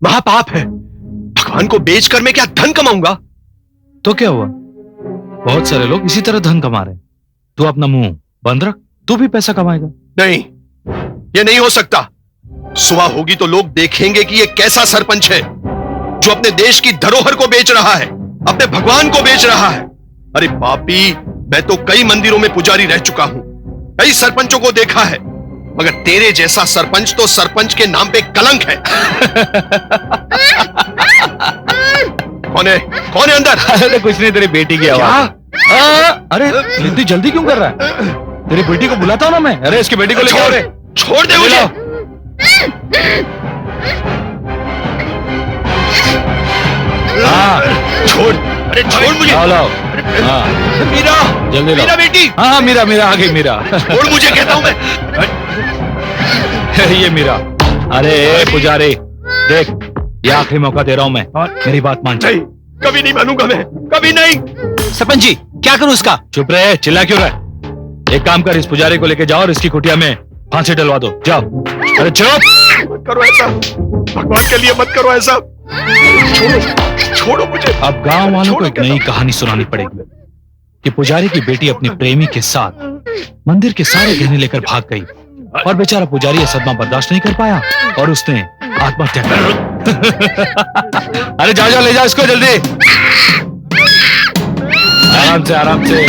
महापाप है। भगवान को बेचकर मैं क्या धन कमाऊंगा? तो क्या हुआ, बहुत सारे लोग इसी तरह धन कमा रहे हैं। तू अपना मुंह बंद रख, तू भी पैसा कमाएगा। नहीं, ये नहीं हो सकता। सुबह होगी तो लोग देखेंगे कि ये कैसा सरपंच है जो अपने देश की धरोहर को बेच रहा है, अपने भगवान को बेच रहा है। अरे पापी, मैं तो कई मंदिरों में पुजारी रह चुका हूं, कई सरपंचों को देखा है, मगर तेरे जैसा सरपंच तो सरपंच के नाम पे कलंक है। कौन है अंदर? अरे कुछ नहीं, तेरी बेटी की आवाज। अरे इतनी जल्दी क्यों कर रहा है? तेरी बेटी को बुलाता हूं ना मैं। अरे इसकी बेटी को लेके आओ रे। छोड़ दे मुझे। हाँ, छोड़, अरे छोड़ मुझे। लाओ। हाँ, मीरा, जल्दी लाओ। मीरा बेटी। हाँ, मीरा आ गई मीरा। छोड़ मुझे कहता हूं मैं। ये मीरा। अरे पुजारी, देख, ये आखिरी मौका दे रहा हूं मैं, मेरी बात मान। नहीं, कभी नहीं मानूंगा मैं, कभी नहीं। सरपंच जी, क्या करूं उसका? चुप रहे, चिल्ला क्यों रहा? एक काम कर, इस पुजारी को लेके जाओ और इसकी कुटिया में फांसी डलवा दो, जाओ। अरे चुप मत करो ऐसा, भगवान के लिए मत करो ऐसा। छोड़ो मुझे। अब गांव वालों को एक नई कहानी सुनानी पड़ेगी कि पुजारी की बेटी अपने प्रेमी के साथ मंदिर के सारे गहने लेकर भाग गई और बेचारा पुजारी यह सदमा बर्दाश्त नहीं कर पाया और उसने आत्महत्या कर ली। अरे जाओ ले जाओ इसको जल्दी। आराम से।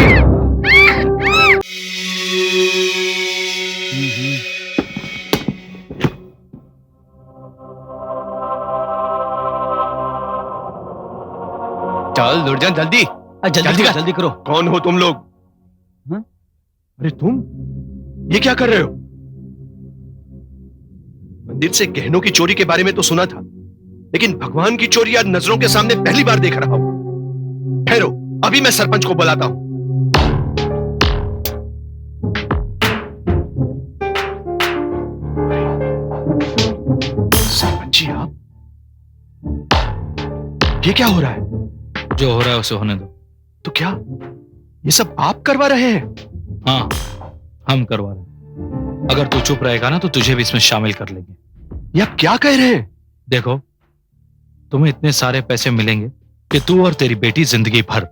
चल दुर्जन जल्दी जल्दी करो। कौन हो तुम लोग? हाँ? अरे तुम ये क्या कर रहे हो? मंदिर से गहनों की चोरी के बारे में तो सुना था, लेकिन भगवान की चोरी आज नजरों के सामने पहली बार देख रहा हूं। ठहरो, अभी मैं सरपंच को बुलाता हूं। सरपंच जी, आप ये क्या हो रहा है? जो हो रहा है उसे होने दो। तो क्या ये सब आप करवा रहे हैं? हाँ, हम करवा रहे हैं। अगर तू चुप रहेगा ना तो तुझे भी इसमें शामिल कर लेंगे। ये आप क्या कह रहे हैं? देखो, तुम्हें इतने सारे पैसे मिलेंगे कि तू और तेरी बेटी जिंदगी भर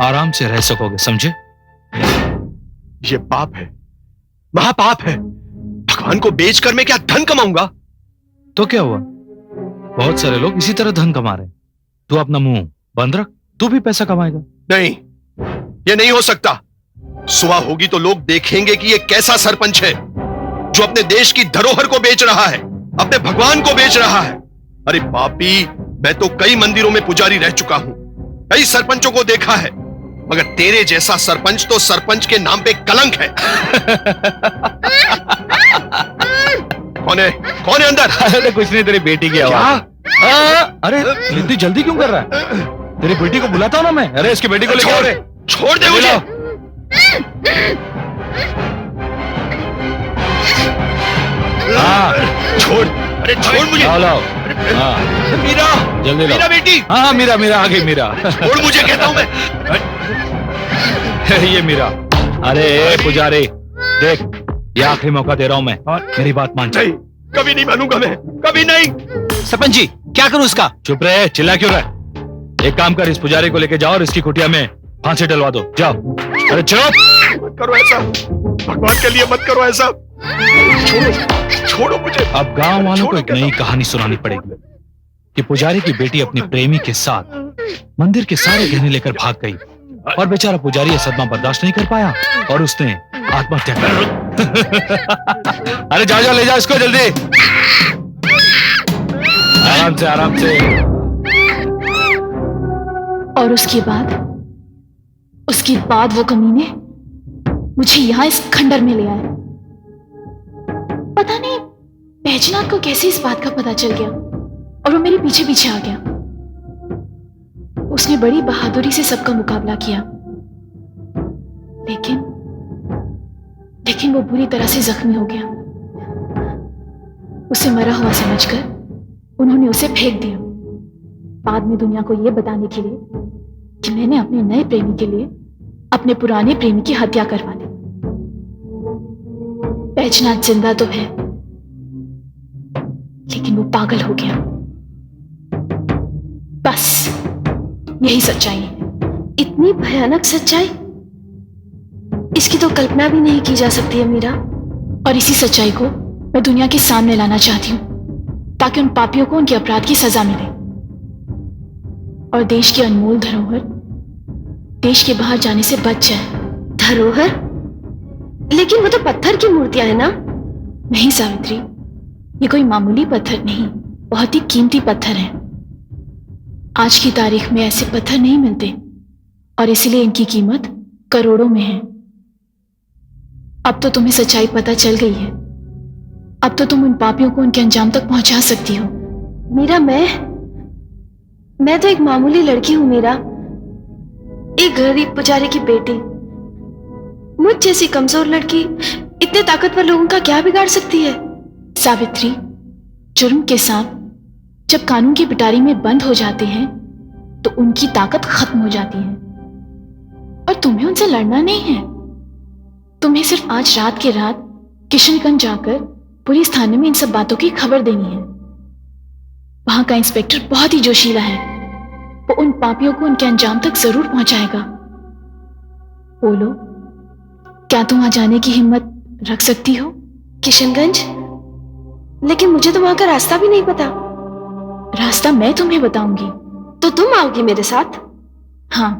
आराम से रह सकोगे, समझे? ये पाप है, महापाप है। भगवान को बेचकर मैं क्या धन कमाऊंगा? तो क्या हुआ, बहुत सारे लोग इसी तरह धन कमा रहे हैं। तू अपना मुंह बंद रख, तू भी पैसा कमाएगा। नहीं, ये नहीं हो सकता। सुबह होगी तो लोग देखेंगे कि ये कैसा सरपंच है जो अपने देश की धरोहर को बेच रहा है, अपने भगवान को बेच रहा है। अरे पापी, मैं तो कई मंदिरों में पुजारी रह चुका हूं, कई सरपंचों को देखा है, मगर तेरे जैसा सरपंच तो सरपंच के नाम पे कलंक है। कौन है अंदर? अरे कुछ नहीं, तेरी बेटी की आवाज। अरे इतनी जल्दी क्यों कर रहा है? तेरी बेटी को बुलाता हूं ना मैं। अरे इसकी बेटी को लेके आओ रे। छोड़ दे मुझे। हाँ, छोड़, अरे छोड़ मुझे। लाओ। हाँ, मीरा, जल्दी लाओ। मीरा बेटी। हाँ, मीरा आ गई मीरा। छोड़ मुझे कहता हूं मैं। ये मीरा। अरे पुजारी, देख, ये आखिरी मौका दे रहा हूं मैं, मेरी बात मान। नहीं, कभी नहीं मानूंगा मैं, कभी नहीं। सरपंच जी, क्या करूं उसका? चुप रहे, चिल्ला क्यों रहा? एक काम कर, इस पुजारी को लेके जाओ और इसकी कुटिया में फांसी डलवा दो, जाओ। अरे चुप मत करो ऐसा, भगवान के लिए मत करो ऐसा। छोड़ो मुझे। अब गांव वालों को एक नई कहानी सुनानी पड़ेगी कि पुजारी की बेटी अपने प्रेमी के साथ मंदिर के सारे गहने लेकर भाग गई और बेचारा पुजारी यह सदमा बर्दाश्त नहीं कर पाया और उसने आत्महत्या कर ली। अरे जाओ ले जाओ इसको जल्दी। आराम से। और उसके बाद वो कमीने मुझे यहां इस खंडर में ले आए। पता नहीं बैजनाथ को कैसे इस बात का पता चल गया और वो मेरे पीछे पीछे आ गया। उसने बड़ी बहादुरी से सबका मुकाबला किया, लेकिन वो बुरी तरह से जख्मी हो गया। उसे मरा हुआ समझकर उन्होंने उसे फेंक दिया, बाद में दुनिया को यह बताने के लिए कि मैंने अपने नए प्रेमी के लिए अपने पुराने प्रेमी की हत्या करवा दी। बैजनाथ जिंदा तो है, लेकिन वो पागल हो गया। बस यही सच्चाई है। इतनी भयानक सच्चाई, इसकी तो कल्पना भी नहीं की जा सकती है मीरा। और इसी सच्चाई को मैं दुनिया के सामने लाना चाहती हूँ, ताकि उन पापियों को उनके अपराध की सजा मिले और देश की अनमोल धरोहर देश के बाहर जाने से बच जाए। धरोहर? लेकिन वो तो पत्थर की मूर्तियां है ना? नहीं सावित्री, ये कोई मामूली पत्थर नहीं, बहुत ही कीमती पत्थर है। आज की तारीख में ऐसे पत्थर नहीं मिलते और इसलिए इनकी कीमत करोड़ों में है। अब तो तुम्हें सच्चाई पता चल गई है। अब तो तुम उन पापियों को उनके अंजाम तक पहुंचा सकती हो। मीरा, मैं तो एक मामूली लड़की हूं मीरा, एक गरीब पुजारी की बेटी। मुझ जैसी कमजोर लड़की इतने ताकतवर लोगों का क्या बिगाड़ सकती है? सावित्री, जुर्म के सांप जब कानून की पिटारी में बंद हो जाते हैं तो उनकी ताकत खत्म हो जाती है और तुम्हें उनसे लड़ना नहीं है। तुम्हें सिर्फ आज रात के रात किशनगंज जाकर पुलिस थाने में इन सब बातों की खबर देनी है। वहां का इंस्पेक्टर बहुत ही जोशीला है, वो उन पापियों को उनके अंजाम तक जरूर पहुंचाएगा। बोलो, क्या तुम वहां जाने की हिम्मत रख सकती हो? किशनगंज? लेकिन मुझे तो वहां का रास्ता भी नहीं पता। रास्ता मैं तुम्हें बताऊंगी। तो तुम आओगी मेरे साथ? हाँ।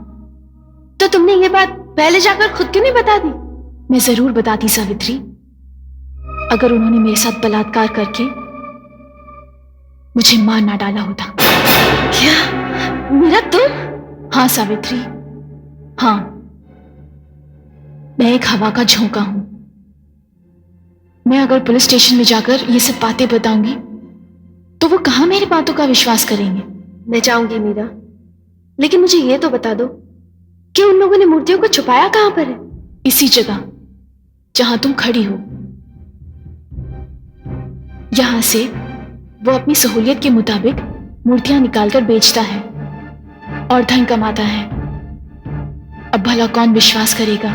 तो तुमने ये बात पहले जाकर खुद क्यों नहीं बता दी? मैं जरूर बताती सावित्री, अगर उन्होंने मेरे साथ बलात्कार करके मुझे मार ना डाला होता। क्या मीरा, तुम? हाँ सावित्री, हाँ। मैं एक हवा का झोंका हूं। मैं अगर पुलिस स्टेशन में जाकर ये सब बातें बताऊंगी तो वो कहां मेरी बातों का विश्वास करेंगे। मैं जाऊंगी मीरा, लेकिन मुझे ये तो बता दो कि उन लोगों ने मूर्तियों को छुपाया कहां पर है? इसी जगह जहां तुम खड़ी हो। यहां से वो अपनी सहूलियत के मुताबिक मूर्तियां निकालकर बेचता है और धन कमाता है। अब भला कौन विश्वास करेगा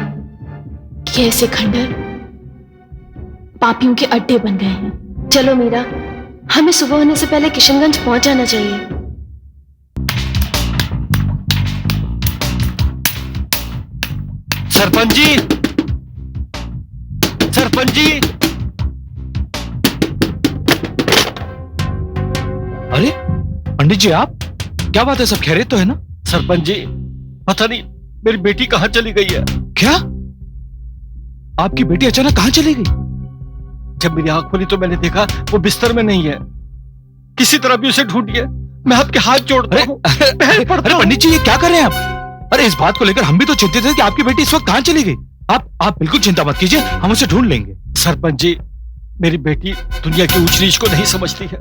कि ऐसे खंडर पापियों के अड्डे बन गए हैं। चलो मीरा, हमें सुबह होने से पहले किशनगंज पहुंच जाना चाहिए। सरपंच जी, सरपंच जी। अरे पंडित जी, आप क्या बात है? सब खैरियत तो है ना? सरपंच जी, पता नहीं मेरी बेटी कहां चली गई है। क्या? आपकी बेटी अचानक कहां चली गई? जब मेरी आंख खुली तो मैंने देखा वो बिस्तर में नहीं है। किसी तरह भी उसे ढूंढिए, मैं आपके हाथ जोड़ता हूं। अरे पंडित जी, ये क्या कर रहे हैं आप? अरे इस बात को लेकर हम भी तो चिंतित थे कि आपकी बेटी इस वक्त कहां चली गई। आप बिल्कुल चिंता मत कीजिए, हम उसे ढूंढ लेंगे। सरपंच जी, मेरी बेटी दुनिया की ऊंच नीच को नहीं समझती है।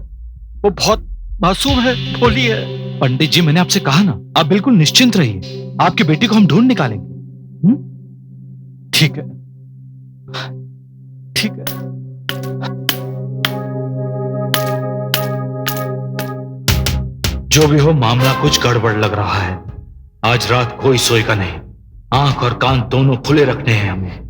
वो बहुत मासूम है, भोली है। पंडित जी, मैंने आपसे कहा ना, आप बिल्कुल निश्चिंत रहिए, आपकी बेटी को हम ढूंढ निकालेंगे। ठीक है, ठीक है। जो भी हो, मामला कुछ गड़बड़ लग रहा है। आज रात कोई सोएगा नहीं, आंख और कान दोनों खुले रखने हैं हमें।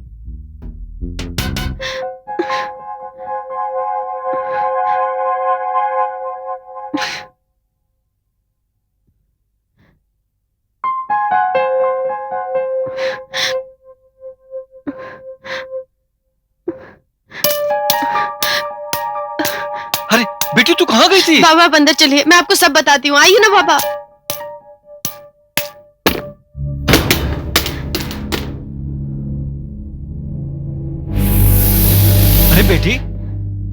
अरे बेटी, तू कहां गई थी? बाबा, आप अंदर चलिए, मैं आपको सब बताती हूँ। आइए ना बाबा। अरे बेटी,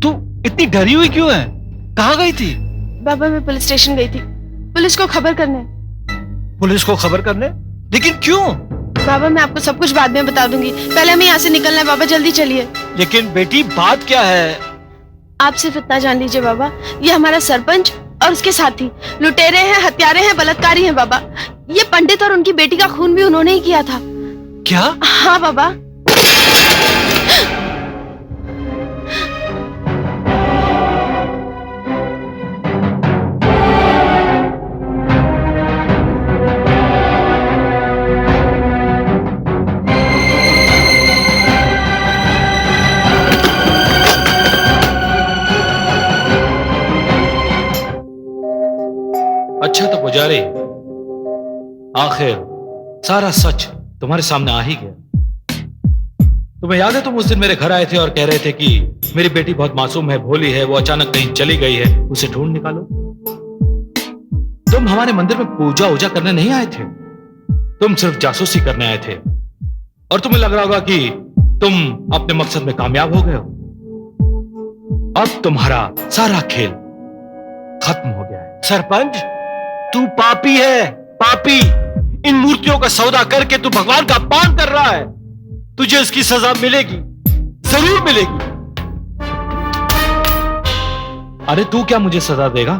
तू इतनी डरी हुई क्यों है? कहां गई थी? बाबा, मैं पुलिस स्टेशन गई थी, पुलिस को खबर करने। पुलिस को खबर करने? लेकिन क्यों? बाबा, मैं आपको सब कुछ बाद में बता दूंगी, पहले हमें यहाँ से निकलना है। बाबा जल्दी चलिए। लेकिन बेटी, बात क्या है? आप सिर्फ इतना जान लीजिए बाबा, ये हमारा सरपंच और उसके साथी लुटेरे हैं, हत्यारे हैं, बलात्कारी हैं बाबा। ये पंडित और उनकी बेटी का खून भी उन्होंने ही किया था। क्या? हाँ बाबा। पुजारी, आखिर सारा सच तुम्हारे सामने आ ही गया। तुम्हें याद है तुम उस दिन मेरे घर आए थे और कह रहे थे कि मेरी बेटी बहुत मासूम है, भोली है, वो अचानक कहीं चली गई है, उसे ढूंढ निकालो। तुम हमारे मंदिर में पूजा वूजा करने नहीं आए थे, तुम सिर्फ जासूसी करने आए थे और तुम्हें लग रहा होगा कि तुम अपने मकसद में कामयाब हो गए हो। अब तुम्हारा सारा खेल खत्म हो गया है। सरपंच, तू पापी है, पापी। इन मूर्तियों का सौदा करके तू भगवान का अपमान कर रहा है। तुझे इसकी सजा मिलेगी, जरूर मिलेगी। अरे तू क्या मुझे सजा देगा?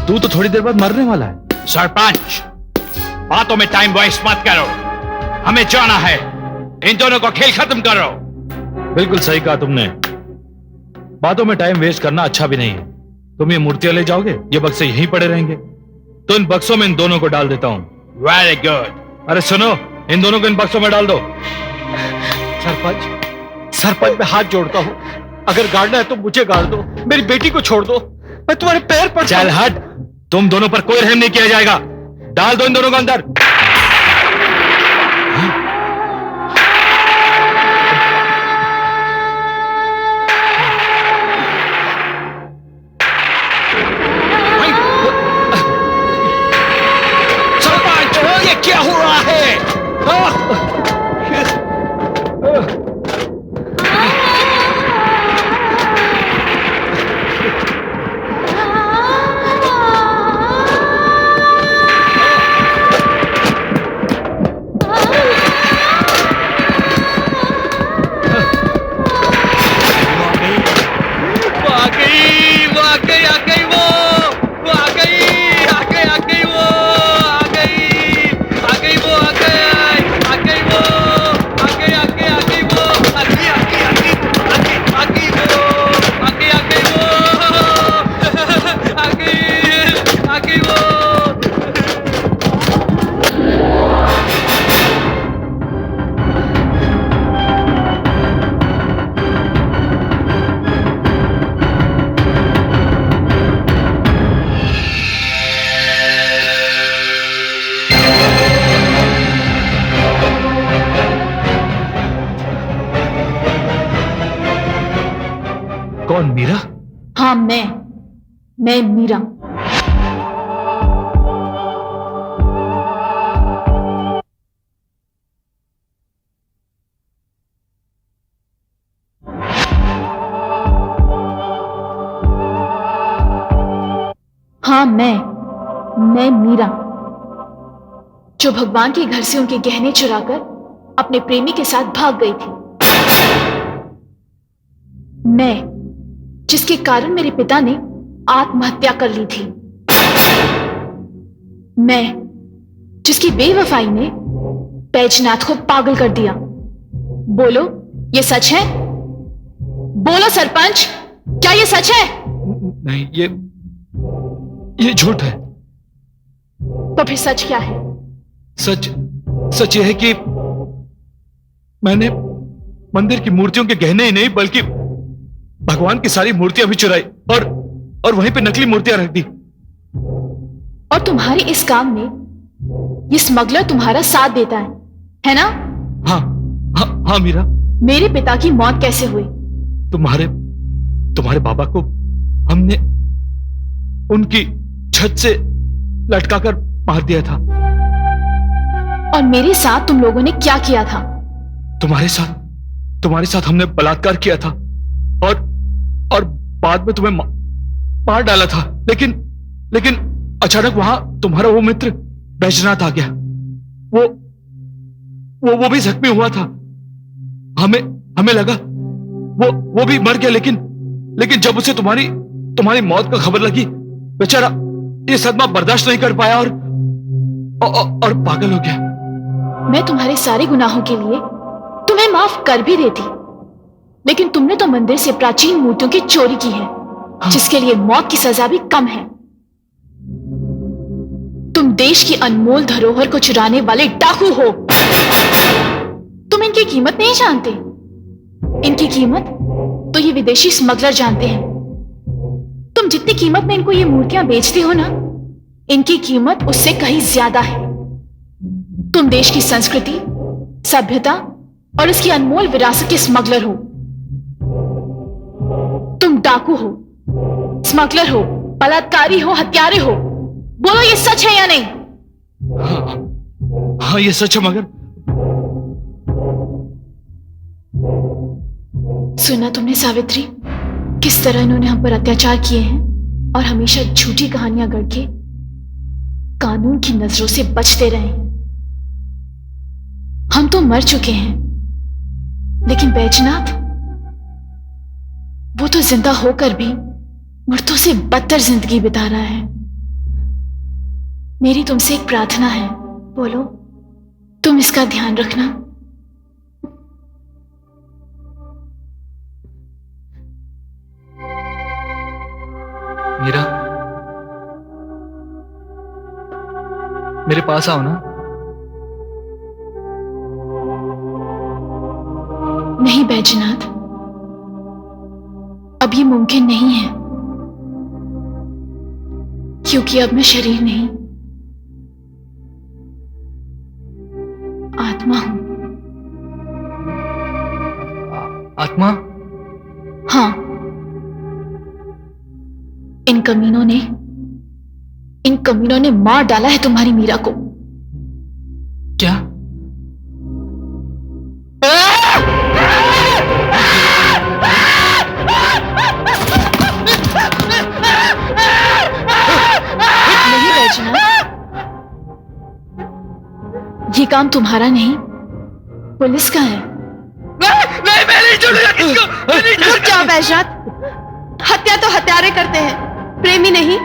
तू तो थोड़ी देर बाद मरने वाला है। सरपंच, बातों में टाइम वेस्ट मत करो, हमें जाना है। इन दोनों को खेल खत्म करो। बिल्कुल सही कहा तुमने, बातों में टाइम वेस्ट करना अच्छा भी नहीं है। तुम ये मूर्तियां ले जाओगे, ये बक्से यहीं पड़े रहेंगे, तो इन बक्सों में इन दोनों को डाल देता हूं। Very good. अरे सुनो, इन दोनों को इन बक्सों में डाल दो। सरपंच मैं हाथ जोड़ता हूं, अगर गाड़ना है तो मुझे गाड़ दो, मेरी बेटी को छोड़ दो, मैं तुम्हारे पैर पड़ता चल हूं। हट, तुम दोनों पर कोई रहम नहीं किया जाएगा। डाल दो इन दोनों को अंदर। सरपंच, ये क्या हो रहा है? कौन, मीरा? हाँ, मैं मीरा। हाँ, मैं मीरा, जो भगवान के घर से उनके गहने चुराकर अपने प्रेमी के साथ भाग गई थी। मैं, जिसके कारण मेरे पिता ने आत्महत्या कर ली थी। मैं, जिसकी बेवफाई ने बैजनाथ को पागल कर दिया। बोलो, ये सच है? बोलो सरपंच, क्या ये सच है? नहीं, ये झूठ है। तो फिर सच क्या है? सच यह है कि मैंने मंदिर की मूर्तियों के गहने ही नहीं बल्कि भगवान की सारी मूर्तियां भी चुराई और वहीं पे नकली मूर्तियां रख दी। और तुम्हारे इस काम में ये स्मगलर तुम्हारा साथ देता है ना? हाँ मीरा। मेरे पिता की मौत कैसे हुई? तुम्हारे बाबा को हमने उनकी छत से लटकाकर मार दिया था। और मेरे साथ तुम लोगों ने क्या किया था? तुम्हारे साथ हमने बलात्कार किया था और बाद में तुम्हें मार डाला था। लेकिन अचानक वहां तुम्हारा वो मित्र बैजनाथ आ गया। वो भी जख्मी हुआ था। हमें लगा वो भी मर गया, लेकिन जब उसे तुम्हारी मौत का खबर लगी, बेचारा ये सदमा बर्दाश्त नहीं कर पाया और पागल हो गया। मैं तुम्हारे सारे गुनाहों के लिए तुम्हें माफ कर भी देती, लेकिन तुमने तो मंदिर से प्राचीन मूर्तियों की चोरी की है, जिसके लिए मौत की सजा भी कम है। तुम देश की अनमोल धरोहर को चुराने वाले डाकू हो। तुम इनकी कीमत नहीं जानते। इनकी कीमत तो ये विदेशी स्मगलर जानते हैं। तुम जितनी कीमत में इनको ये मूर्तियां बेचते हो ना, इनकी कीमत उससे कहीं ज्यादा है। तुम देश की संस्कृति, सभ्यता और इसकी अनमोल विरासत के स्मगलर हो। तुम डाकू हो, स्मगलर हो, बलात्कारी हो, हत्यारे हो। बोलो ये सच है या नहीं? हाँ ये सच है, मगर सुना तुमने सावित्री, किस तरह इन्होंने हम पर अत्याचार किए हैं और हमेशा झूठी कहानियां गढ़ के कानून की नजरों से बचते रहे। हम तो मर चुके हैं, लेकिन बैजनाथ, वो तो जिंदा होकर भी मुर्दों से बदतर जिंदगी बिता रहा है। मेरी तुमसे एक प्रार्थना है, बोलो, तुम इसका ध्यान रखना। मीरा, मेरे पास आओ ना। नहीं बैजनाथ, अब ये मुमकिन नहीं है, क्योंकि अब मैं शरीर नहीं, आत्मा हूं। आत्मा? हाँ, इन कमीनों ने मार डाला है तुम्हारी मीरा को। क्या? नहीं बैजनाथ, ये काम तुम्हारा नहीं, पुलिस का है। नहीं, मैं नहीं छोड़ूंगा किसको। रुक जाओ बैजनाथ, हत्या तो हत्यारे करते हैं, प्रेमी नहीं।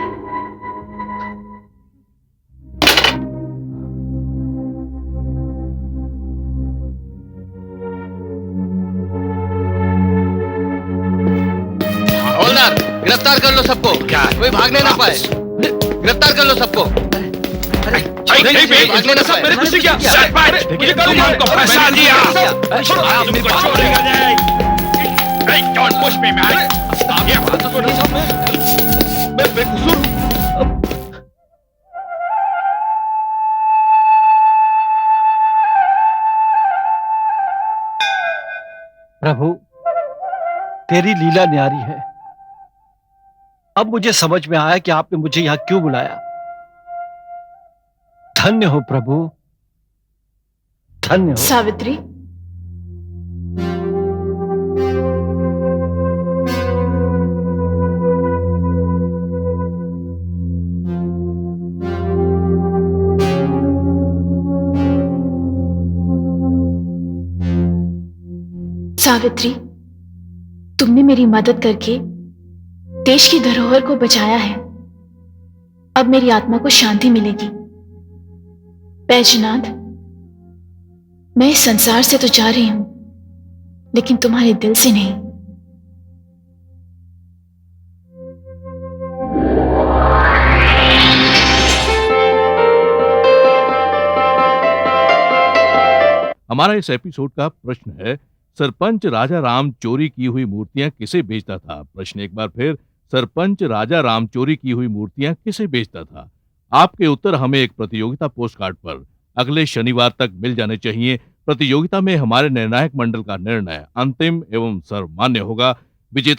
हवलदार, गिरफ्तार कर लो सबको। क्या कोई भागने ना पाए। गिरफ्तार कर लो सबको। नहीं भागने ना पाए। मैंने कुछ नहीं किया। तुम हमको फंसा दिया। तुमको छोड़ेगा नहीं। Don't push me, man. मैं बेकसूर हूं। प्रभु, तेरी लीला न्यारी है। अब मुझे समझ में आया कि आपने मुझे यहां क्यों बुलाया। धन्य हो प्रभु, धन्य हो। सावित्री, सावित्री, तुमने मेरी मदद करके देश की धरोहर को बचाया है। अब मेरी आत्मा को शांति मिलेगी। बैजनाथ, मैं इस संसार से तो जा रही हूं, लेकिन तुम्हारे दिल से नहीं। हमारा इस एपिसोड का प्रश्न है, सरपंच राजा राम चोरी की हुई मूर्तियां किसे बेचता था? प्रश्न एक बार फिर, सरपंच राजा राम चोरी की हुई मूर्तियां किसे बेचता था? आपके उत्तर हमें एक प्रतियोगिता पोस्ट कार्ड पर अगले शनिवार तक मिल जाने चाहिए। प्रतियोगिता में हमारे निर्णायक मंडल का निर्णय अंतिम एवं सर्वमान्य होगा। विजेता